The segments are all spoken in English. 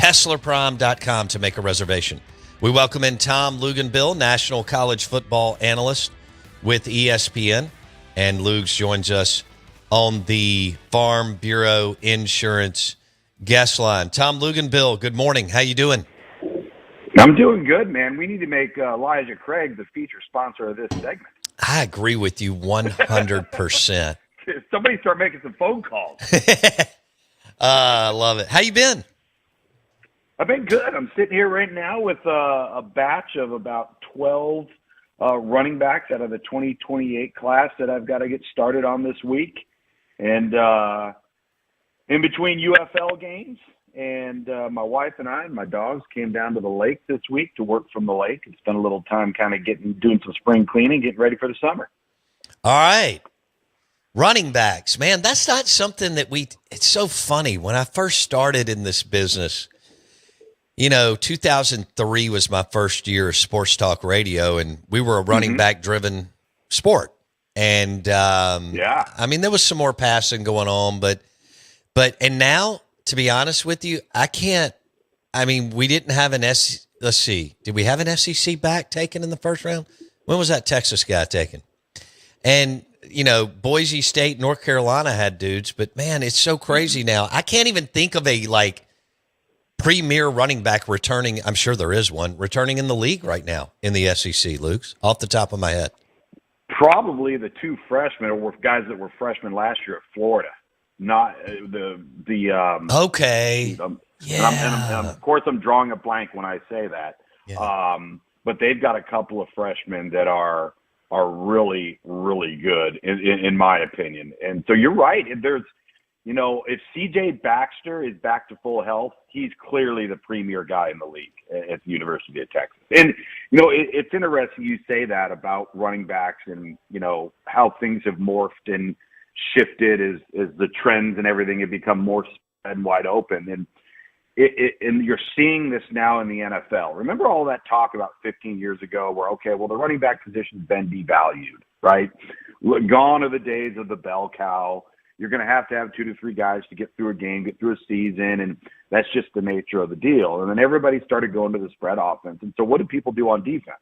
KesslerPrime.com to make a reservation. We welcome in Tom Luginbill, National College Football Analyst with ESPN. And Lugs joins us on the Farm Bureau Insurance guest line. Tom Luginbill, good morning. How you doing? I'm doing good, man. We need to make Elijah Craig the feature sponsor of this segment. I agree with you 100%. Somebody start making some phone calls. I love it. How you been? I've been good. I'm sitting here right now with a batch of about 12 running backs out of the 2028 class that I've got to get started on this week. And in between UFL games, and my wife and I and my dogs came down to the lake this week to work from the lake and spend a little time kind of doing some spring cleaning, getting ready for the summer. All right. Running backs, man, that's not something that it's so funny. When I first started in this business, 2003 was my first year of sports talk radio, and we were a running back driven sport. And I mean, there was some more passing going on, but now, to be honest with you, we didn't have let's see. Did we have an SEC back taken in the first round? When was that Texas guy taken? And, Boise State, North Carolina had dudes, but man, it's so crazy now. I can't even think of a premier running back returning. I'm sure there is one returning in the league right now in the SEC, Luke's off the top of my head. Probably the two freshmen or guys that were freshmen last year at Florida. Not okay. And of course, I'm drawing a blank when I say that. Yeah. But they've got a couple of freshmen that are really, really good in my opinion. And so you're right. There's, if CJ Baxter is back to full health, he's clearly the premier guy in the league at the University of Texas. And it's interesting you say that about running backs and how things have morphed and shifted as the trends and everything have become more spread and wide open. And and you're seeing this now in the NFL. Remember all that talk about 15 years ago where, the running back position's been devalued, right? Gone are the days of the bell cow. You're going to have 2 to 3 guys to get through a game, get through a season, and that's just the nature of the deal. And then everybody started going to the spread offense. And so what did people do on defense?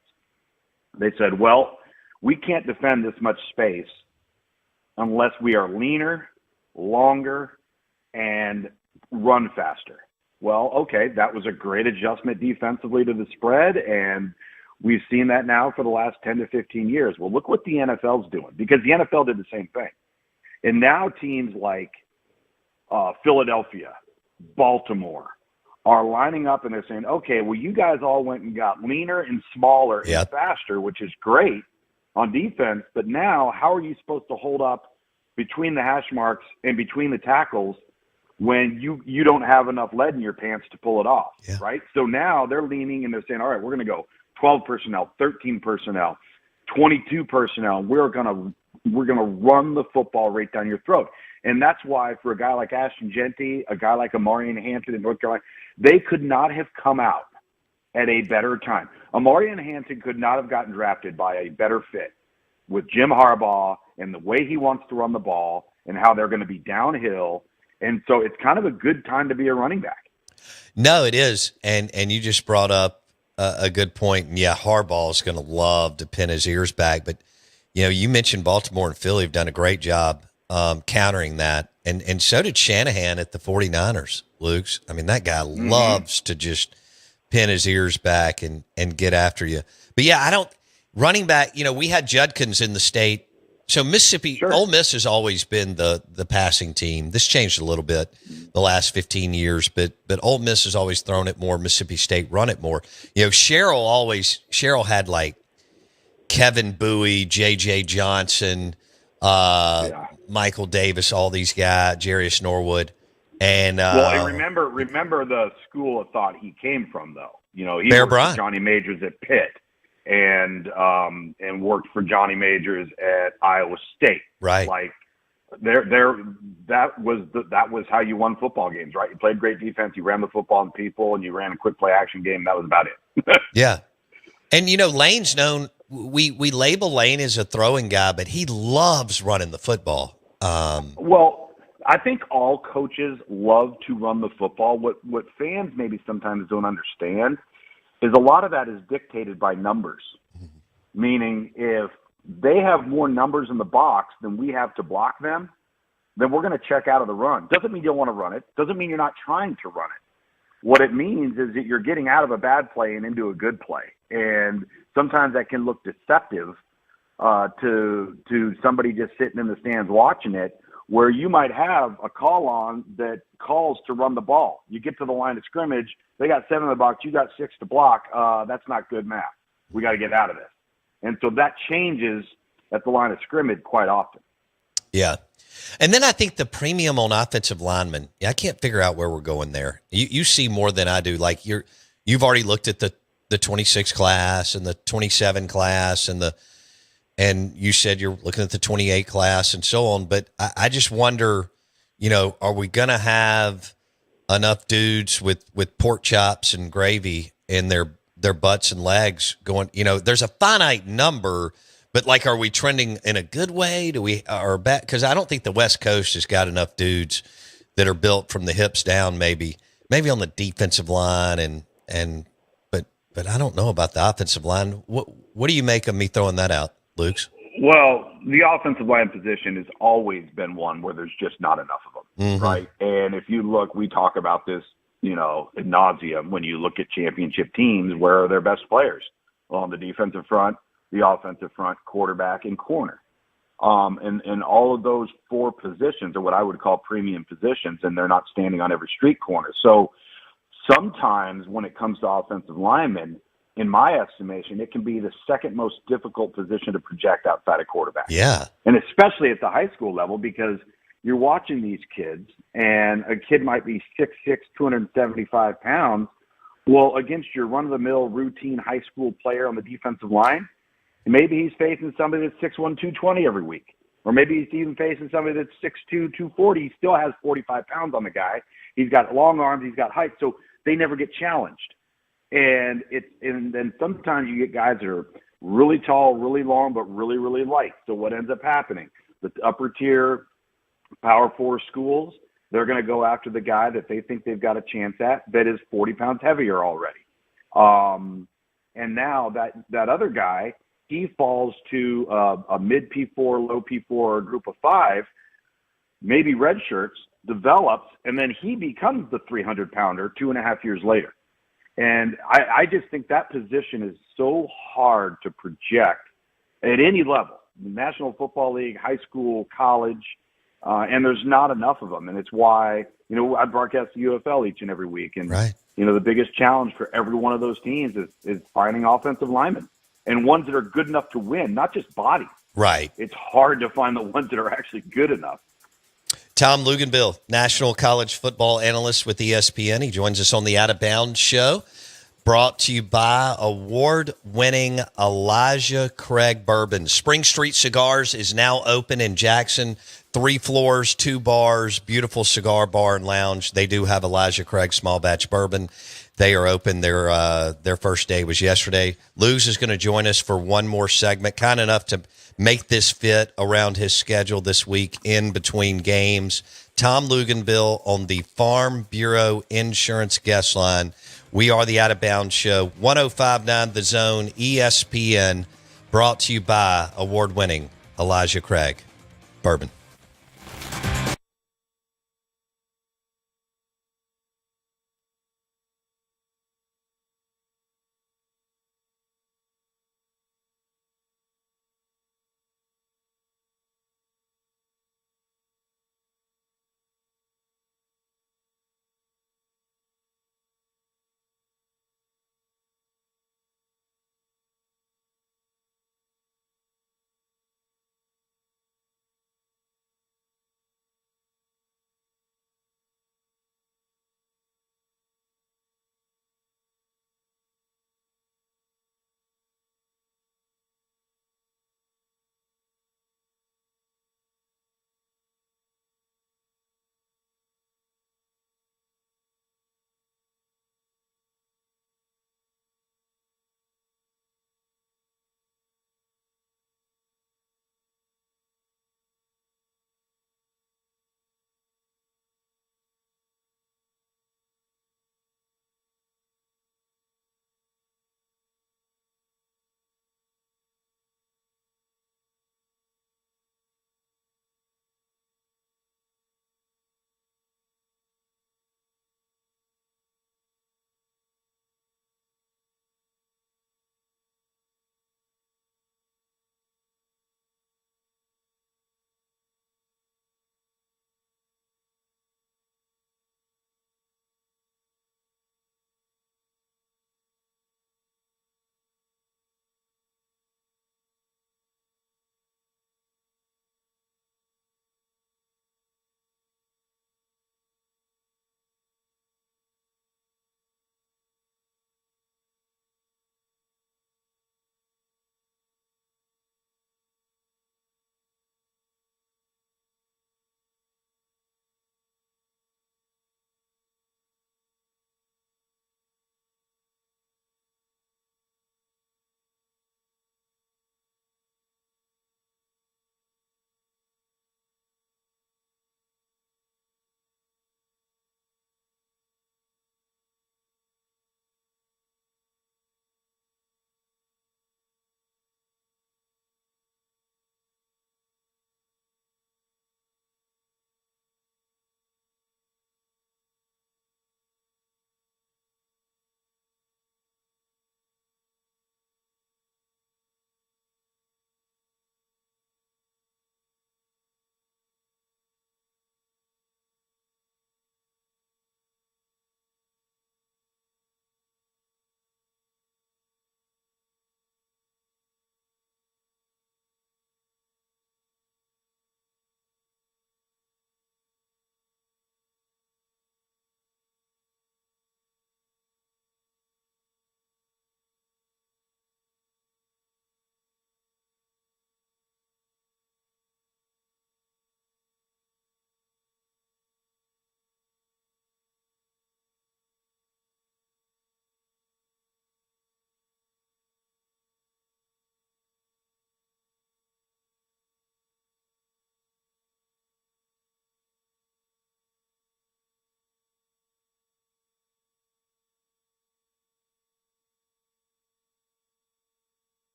They said, well, we can't defend this much space unless we are leaner, longer, and run faster. Well, okay, that was a great adjustment defensively to the spread, and we've seen that now for the last 10 to 15 years. Well, look what the NFL's doing, because the NFL did the same thing. And now teams like Philadelphia, Baltimore are lining up and they're saying, okay, well, you guys all went and got leaner and smaller and faster, which is great on defense. But now how are you supposed to hold up between the hash marks and between the tackles when you don't have enough lead in your pants to pull it off, right? So now they're leaning and they're saying, all right, we're going to go 12 personnel, 13 personnel, 22 personnel. We're going to run the football right down your throat. And that's why for a guy like Ashton Genty, a guy like Amarian Hampton in North Carolina, they could not have come out at a better time. Amarian Hampton could not have gotten drafted by a better fit with Jim Harbaugh and the way he wants to run the ball and how they're going to be downhill. And so it's kind of a good time to be a running back. No, it is. And you just brought up a good point. And Harbaugh is going to love to pin his ears back. But, you mentioned Baltimore and Philly have done a great job countering that. And so did Shanahan at the 49ers, Luke's. I mean, that guy loves to just pin his ears back and get after you. But, running back, we had Judkins in the state. So Mississippi, Ole Miss has always been the passing team. This changed a little bit the last 15 years, but Ole Miss has always thrown it more. Mississippi State run it more. Cheryl had like Kevin Bowie, J.J. Johnson, Michael Davis, all these guys, Jarius Norwood. And remember the school of thought he came from, though. He Bear worked Bryant. for Johnny Majors at Pitt. And worked for Johnny Majors at Iowa State. Right. Like that was how you won football games, right? You played great defense, you ran the football on people, and you ran a quick play action game. That was about it. Yeah. And Lane's known. We label Lane as a throwing guy, but he loves running the football. Well, I think all coaches love to run the football. What fans maybe sometimes don't understand is a lot of that is dictated by numbers. Meaning, if they have more numbers in the box than we have to block them, then we're going to check out of the run. Doesn't mean you don't want to run it. Doesn't mean you're not trying to run it. What it means is that you're getting out of a bad play and into a good play. And sometimes that can look deceptive to somebody just sitting in the stands watching it, where you might have a call on that calls to run the ball. You get to the line of scrimmage, they got 7 in the box, you got 6 to block. That's not good math. We got to get out of this. And so that changes at the line of scrimmage quite often. Yeah. And then I think the premium on offensive linemen, I can't figure out where we're going there. You see more than I do. Like you've already looked at the 26 class and the 27 class and you said you're looking at the 28 class and so on. But I just wonder, are we going to have enough dudes with pork chops and gravy in their butts and legs going, there's a finite number, but like, are we trending in a good way? Do we are back? Because I don't think the West Coast has got enough dudes that are built from the hips down. Maybe on the defensive line but I don't know about the offensive line. What do you make of me throwing that out, Luke's? Well, the offensive line position has always been one where there's just not enough of them, right? And if you look, we talk about this, ad nauseum when you look at championship teams, where are their best players? Well, on the defensive front, the offensive front, quarterback, and corner. And all of those 4 positions are what I would call premium positions, and they're not standing on every street corner. So sometimes when it comes to offensive linemen, in my estimation, it can be the second most difficult position to project outside of quarterback. Yeah. And especially at the high school level, because you're watching these kids, and a kid might be 6'6", 275 pounds. Well, against your run-of-the-mill routine high school player on the defensive line, maybe he's facing somebody that's 6'1", 220 every week. Or maybe he's even facing somebody that's 6'2", 240. He still has 45 pounds on the guy. He's got long arms. He's got height. So they never get challenged. And then sometimes you get guys that are really tall, really long, but really, really light. So what ends up happening? The upper tier Power 4 schools, they're going to go after the guy that they think they've got a chance at that is 40 pounds heavier already. And now that other guy, he falls to a mid P4, low P4 group of 5, maybe red shirts, develops, and then he becomes the 300-pounder 2.5 years later. And I just think that position is so hard to project at any level, National Football League, high school, college, and there's not enough of them. And it's why, I broadcast the UFL each and every week. And, right. The biggest challenge for every one of those teams is finding offensive linemen and ones that are good enough to win, not just bodies. Right. It's hard to find the ones that are actually good enough. Tom Luginbill, national college football analyst with ESPN. He joins us on the Out of Bounds show, brought to you by award-winning Elijah Craig Bourbon. Spring Street Cigars is now open in Jackson. 3 floors, 2 bars, beautiful cigar bar and lounge. They do have Elijah Craig small batch bourbon. They are open. Their first day was yesterday. Luz is going to join us for one more segment, kind enough to make this fit around his schedule this week in between games. Tom Luginbill on the Farm Bureau Insurance Guest Line. We are the Out of Bounds Show, 105.9 The Zone, ESPN, brought to you by award-winning Elijah Craig Bourbon.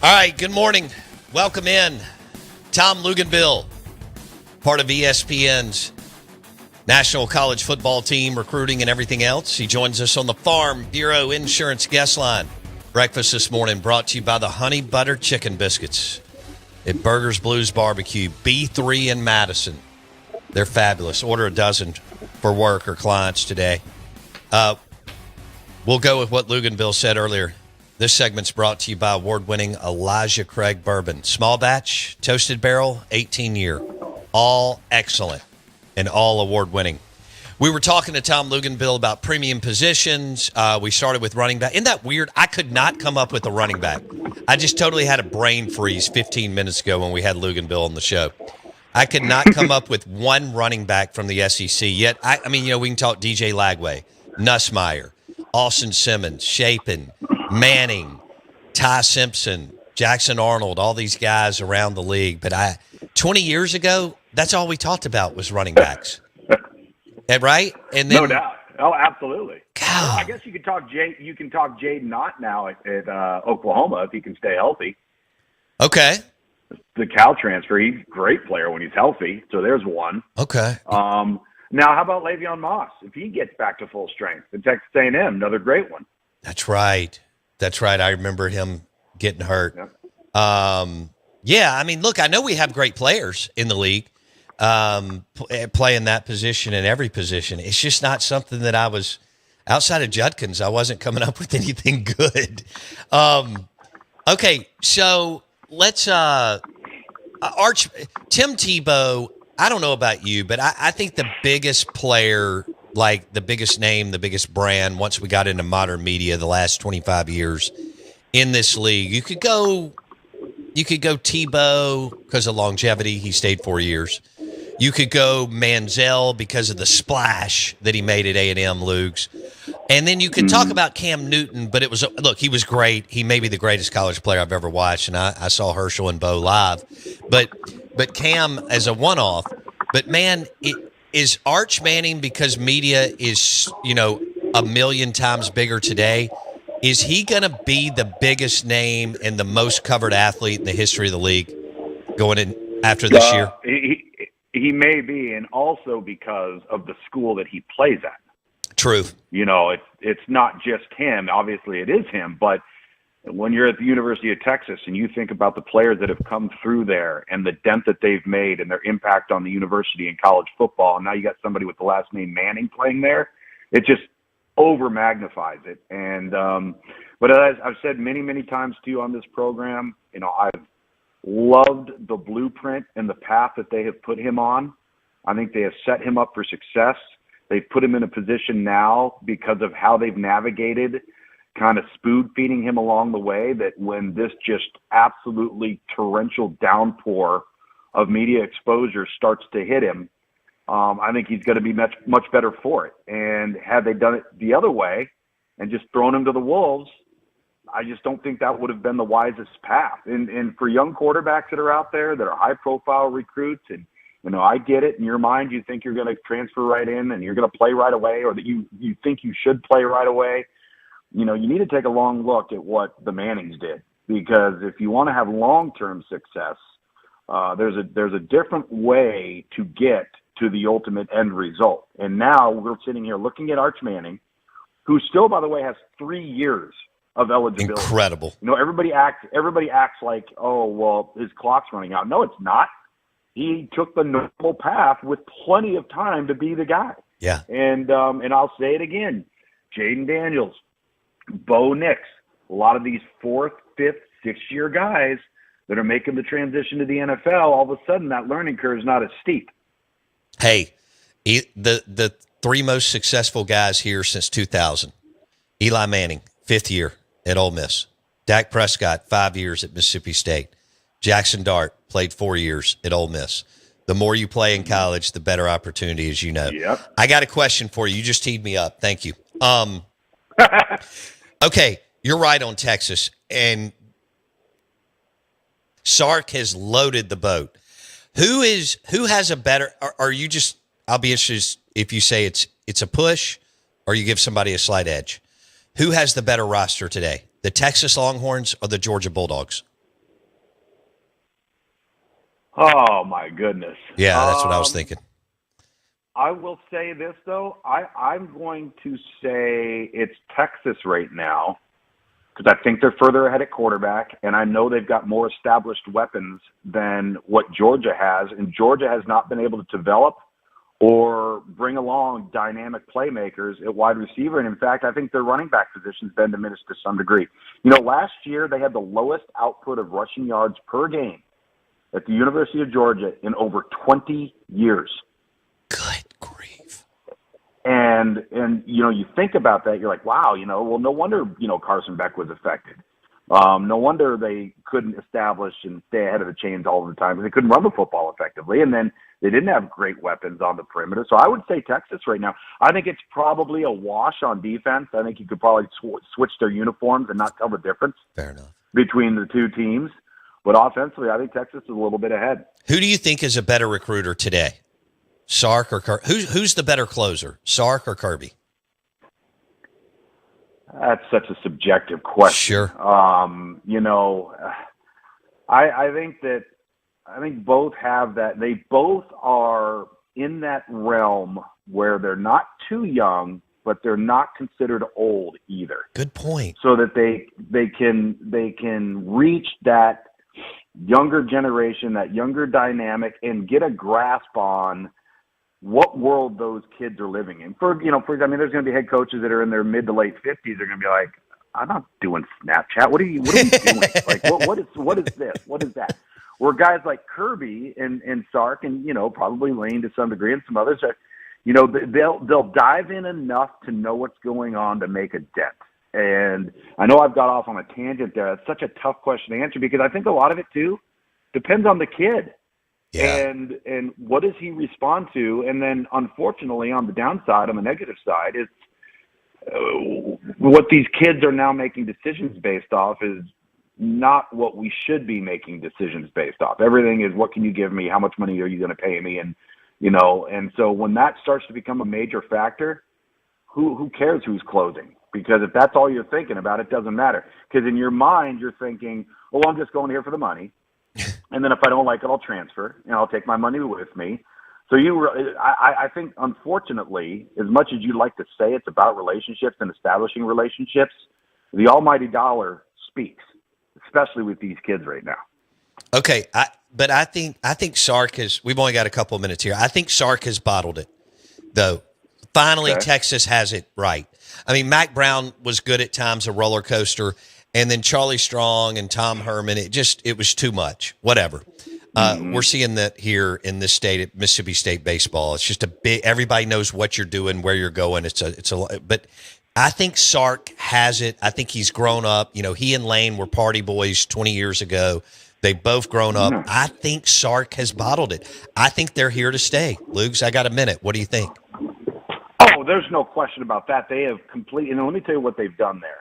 All right, good morning. Welcome in. Tom Luginbill, part of ESPN's National College Football Team, recruiting and everything else. He joins us on the Farm Bureau Insurance Guest Line. Breakfast this morning brought to you by the Honey Butter Chicken Biscuits at Burgers Blues Barbecue, B3 in Madison. They're fabulous. Order a dozen for work or clients today. We'll go with what Luginbill said earlier. This segment's brought to you by award-winning Elijah Craig Bourbon. Small batch, toasted barrel, 18-year. All excellent and all award-winning. We were talking to Tom Luginbill about premium positions. We started with running back. Isn't that weird? I could not come up with a running back. I just totally had a brain freeze 15 minutes ago when we had Luginbill on the show. I could not come up with one running back from the SEC. Yet, I mean, we can talk DJ Lagway, Nussmeier, Austin Simmons, Shapen, Manning, Ty Simpson, Jackson Arnold, all these guys around the league. But 20 years ago, that's all we talked about was running backs. Right? And then, no doubt. Oh, absolutely. God. I guess you can talk Jaden Knott now at Oklahoma if he can stay healthy. Okay. The Cal transfer, he's a great player when he's healthy. So there's one. Okay. Now, how about Le'Veon Moss? If he gets back to full strength, and Texas A&M, another great one. That's right. I remember him getting hurt. Yeah. Yeah, I mean, look, I know we have great players in the league playing that position in every position. It's just not something that I was – outside of Judkins, I wasn't coming up with anything good. Okay, so let's Tim Tebow, I don't know about you, but I think the biggest player, like the biggest name, the biggest brand, once we got into modern media the last 25 years in this league, you could go Tebow because of longevity. He stayed 4 years. You could go Manziel because of the splash that he made at A&M, Lugs. And then you could talk about Cam Newton, but he was great. He may be the greatest college player I've ever watched, and I saw Herschel and Bo live. But Cam as a one-off. But, man, is Arch Manning, because media is, a million times bigger today, is he going to be the biggest name and the most covered athlete in the history of the league going in after this year? He may be, and also because of the school that he plays at. True. It's not just him. Obviously, it is him. But when you're at the University of Texas and you think about the players that have come through there and the dent that they've made and their impact on the university and college football, and now you got somebody with the last name Manning playing there, it just over magnifies it. And but as I've said many, many times to you on this program, I've loved the blueprint and the path that they have put him on. I think they have set him up for success. They've put him in a position now because of how they've navigated kind of spoon-feeding him along the way, that when this just absolutely torrential downpour of media exposure starts to hit him, I think he's going to be much, much better for it. And had they done it the other way and just thrown him to the wolves, I just don't think that would have been the wisest path. And for young quarterbacks that are out there that are high-profile recruits, and I get it. In your mind, you think you're going to transfer right in and you're going to play right away, or that you think you should play right away. You need to take a long look at what the Mannings did, because if you want to have long-term success, there's a different way to get to the ultimate end result. And now we're sitting here looking at Arch Manning, who still, by the way, has 3 years of eligibility. Incredible. Everybody acts like, oh, well, his clock's running out. No, it's not. He took the normal path with plenty of time to be the guy. Yeah. And I'll say it again. Jaden Daniels, Bo Nix, a lot of these 4th, 5th, 6th-year guys that are making the transition to the NFL, all of a sudden that learning curve is not as steep. Hey, the 3 most successful guys here since 2000. Eli Manning, 5th year at Ole Miss. Dak Prescott, 5 years at Mississippi State. Jackson Dart played 4 years at Ole Miss. The more you play in college, the better opportunity, as you know. Yep. I got a question for you. You just teed me up. Thank you. Okay, you're right on Texas, and Sark has loaded the boat. Who has a better? Are you just? I'll be interested if you say it's a push, or you give somebody a slight edge. Who has the better roster today? The Texas Longhorns or the Georgia Bulldogs? Oh my goodness. Yeah, that's what I was thinking. I will say this though. I'm going to say it's Texas right now because I think they're further ahead at quarterback, and I know they've got more established weapons than what Georgia has, and Georgia has not been able to develop or bring along dynamic playmakers at wide receiver. And in fact, I think their running back position's been diminished to some degree. You know, last year they had the lowest output of rushing yards per game at the University of Georgia in over 20 years. Good grief. And you know, you think about that, you're like, wow, you know, well, no wonder, you know, Carson Beck was affected. No wonder they couldn't establish and stay ahead of the chains all the time. They couldn't run the football effectively, and then they didn't have great weapons on the perimeter. So I would say Texas right now. I think it's probably a wash on defense. I think you could probably switch their uniforms and not tell the difference. Fair enough. Between the two teams. But offensively, I think Texas is a little bit ahead. Who do you think is a better recruiter today? Sark or Kirby? Who's the better closer, Sark or Kirby? That's such a subjective question. Sure. You know, I think both have that. They both are in that realm where they're not too young, but they're not considered old either. Good point. So that they can reach that younger generation, that younger dynamic, and get a grasp on what world those kids are living in. For example, there's going to be head coaches that are in their mid to late 50s. They're going to be like, I'm not doing Snapchat. What are we doing? Like, what is this? What is that? Where guys like Kirby and Sark and, you know, probably Lane to some degree and some others are, you know, they'll dive in enough to know what's going on to make a dent. And I know I've got off on a tangent there. It's such a tough question to answer because I think a lot of it too depends on the kid. Yeah. And what does he respond to? And then, unfortunately, on the downside, on the negative side, is what these kids are now making decisions based off is not what we should be making decisions based off. Everything is, what can you give me? How much money are you going to pay me? And, you know, and so when that starts to become a major factor, who cares who's closing? Because if that's all you're thinking about, it doesn't matter. Because in your mind, you're thinking, oh, I'm just going here for the money. And then if I don't like it, I'll transfer, and I'll take my money with me. So I think, unfortunately, as much as you like to say it's about relationships and establishing relationships, the almighty dollar speaks, especially with these kids right now. Okay, but I think Sark has. We've only got a couple of minutes here. I think Sark has bottled it, though. Finally, okay. Texas has it right. I mean, Mac Brown was good at times, a roller coaster. And then Charlie Strong and Tom Herman, it was too much. Whatever. We're seeing that here in this state at Mississippi State baseball. It's just everybody knows what you're doing, where you're going. But I think Sark has it. I think he's grown up. You know, he and Lane were party boys 20 years ago. They've both grown up. I think Sark has bottled it. I think they're here to stay. Lugs, I got a minute. What do you think? Oh, there's no question about that. They have and let me tell you what they've done there.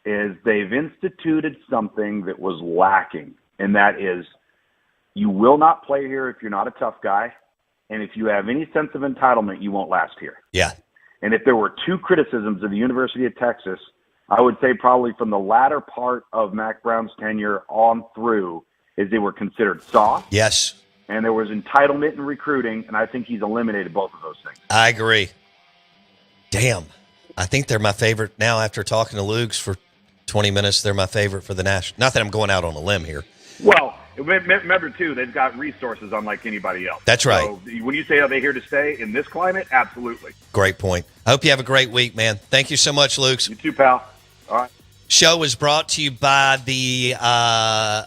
Is they've instituted something that was lacking, and that is you will not play here if you're not a tough guy, and if you have any sense of entitlement, you won't last here. Yeah. And if there were two criticisms of the University of Texas, I would say probably from the latter part of Mac Brown's tenure on through is they were considered soft. Yes. And there was entitlement in recruiting, and I think he's eliminated both of those things. I agree. Damn. I think they're my favorite now after talking to Lugs for 20 minutes. They're my favorite for the national. Not that I'm going out on a limb here. Well, remember, too, they've got resources unlike anybody else. That's right. So when you say, are they here to stay in this climate? Absolutely. Great point. I hope you have a great week, man. Thank you so much, Lugs. You too, pal. All right. Show is brought to you by the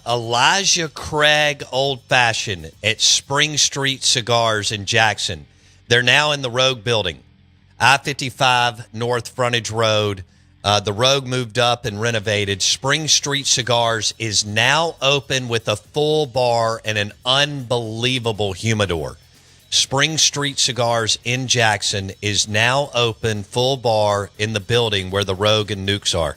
Elijah Craig Old Fashioned at Spring Street Cigars in Jackson. They're now in the Rogue building, I-55 North Frontage Road. The Rogue moved up and renovated. Spring Street Cigars is now open with a full bar and an unbelievable humidor. Spring Street Cigars in Jackson is now open, full bar in the building where the Rogue and Nukes are.